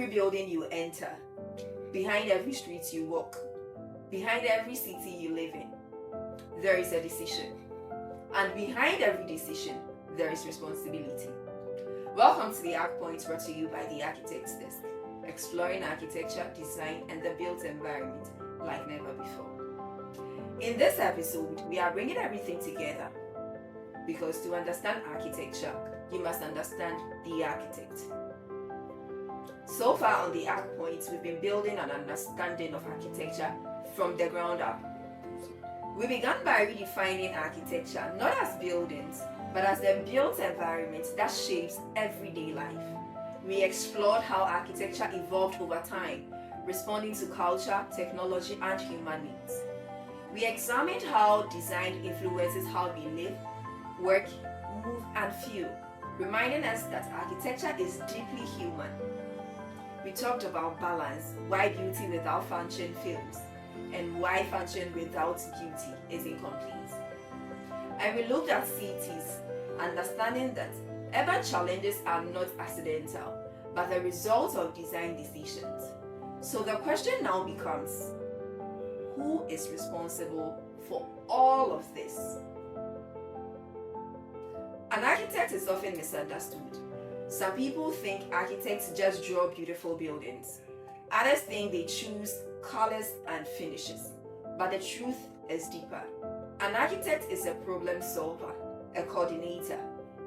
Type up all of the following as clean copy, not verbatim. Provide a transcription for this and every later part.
every building you enter, behind every street you walk, behind every city you live in, there is a decision. And behind every decision, there is responsibility. Welcome to the Arc Point, brought to you by the Architects Desk, exploring architecture, design, and the built environment like never before. In this episode, we are bringing everything together because to understand architecture, you must understand the architect. So far on the Arc Point, we've been building an understanding of architecture from the ground up. We began by redefining architecture not as buildings, but as the built environment that shapes everyday life. We explored how architecture evolved over time, responding to culture, technology, and human needs. We examined how design influences how we live, work, move, and feel, reminding us that architecture is deeply human. We talked about balance, why beauty without function fails, and why function without beauty is incomplete. And we looked at cities, understanding that urban challenges are not accidental, but the result of design decisions. So the question now becomes, who is responsible for all of this? An architect is often misunderstood. Some people think architects just draw beautiful buildings. Others think they choose colors and finishes. But the truth is deeper. An architect is a problem solver, a coordinator,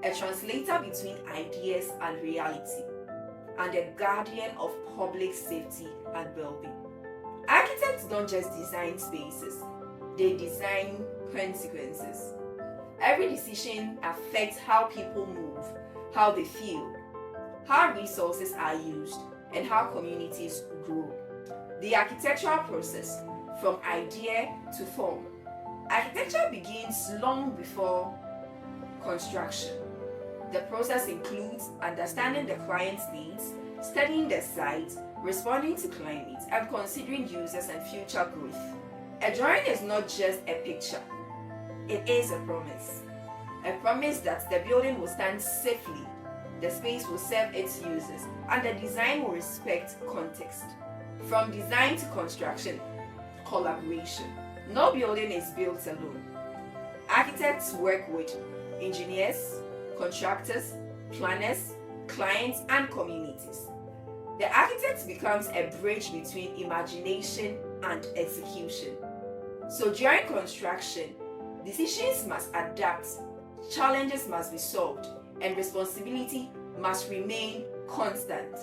a translator between ideas and reality, and a guardian of public safety and well-being. Architects don't just design spaces, they design consequences. Every decision affects how people move, how they feel, how resources are used, and how communities grow. The architectural process, from idea to form. Architecture begins long before construction. The process includes understanding the client's needs, studying the site, responding to climate, and considering users and future growth. A drawing is not just a picture. It is a promise. A promise that the building will stand safely, the space will serve its users, and the design will respect context. From design to construction, collaboration. No building is built alone. Architects work with engineers, contractors, planners, clients, and communities. The architect becomes a bridge between imagination and execution. So during construction, decisions must adapt, challenges must be solved, and responsibility must remain constant.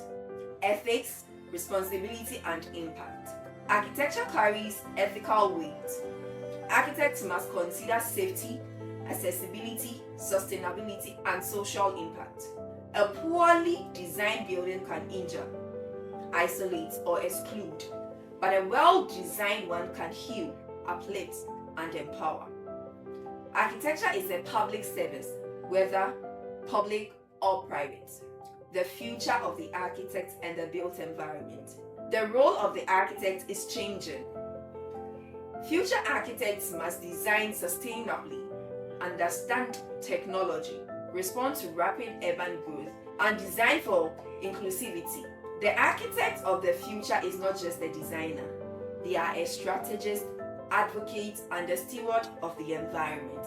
Ethics, responsibility, and impact. Architecture carries ethical weight. Architects must consider safety, accessibility, sustainability, and social impact. A poorly designed building can injure, isolate, or exclude, but a well-designed one can heal, uplift, and empower. Architecture is a public service, whether public or private. The future of the architect and the built environment. The role of the architect is changing. Future architects must design sustainably, understand technology, respond to rapid urban growth, and design for inclusivity. The architect of the future is not just a designer. They are a strategist, advocate, and a steward of the environment.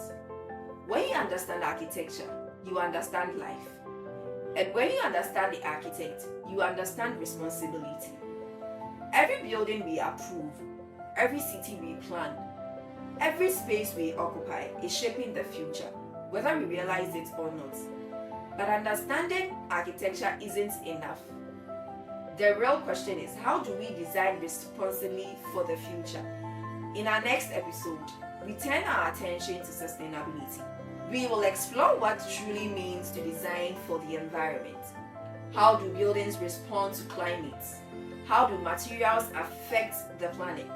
When you understand architecture, you understand life. And when you understand the architect, you understand responsibility. Every building we approve, every city we plan, every space we occupy is shaping the future, whether we realize it or not. But understanding architecture isn't enough. The real question is, how do we design responsibly for the future? In our next episode, we turn our attention to sustainability. We will explore what truly means to design for the environment. How do buildings respond to climate? How do materials affect the planet?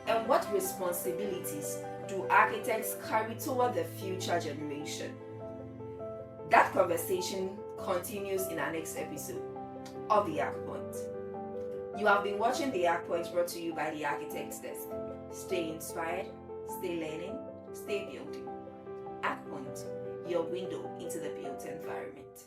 And what responsibilities do architects carry toward the future generation? That conversation continues in our next episode of The Arc Point. You have been watching The Arc Point, brought to you by the Architects Desk. Stay inspired, stay learning, stay building. Arc Point, your window into the built environment.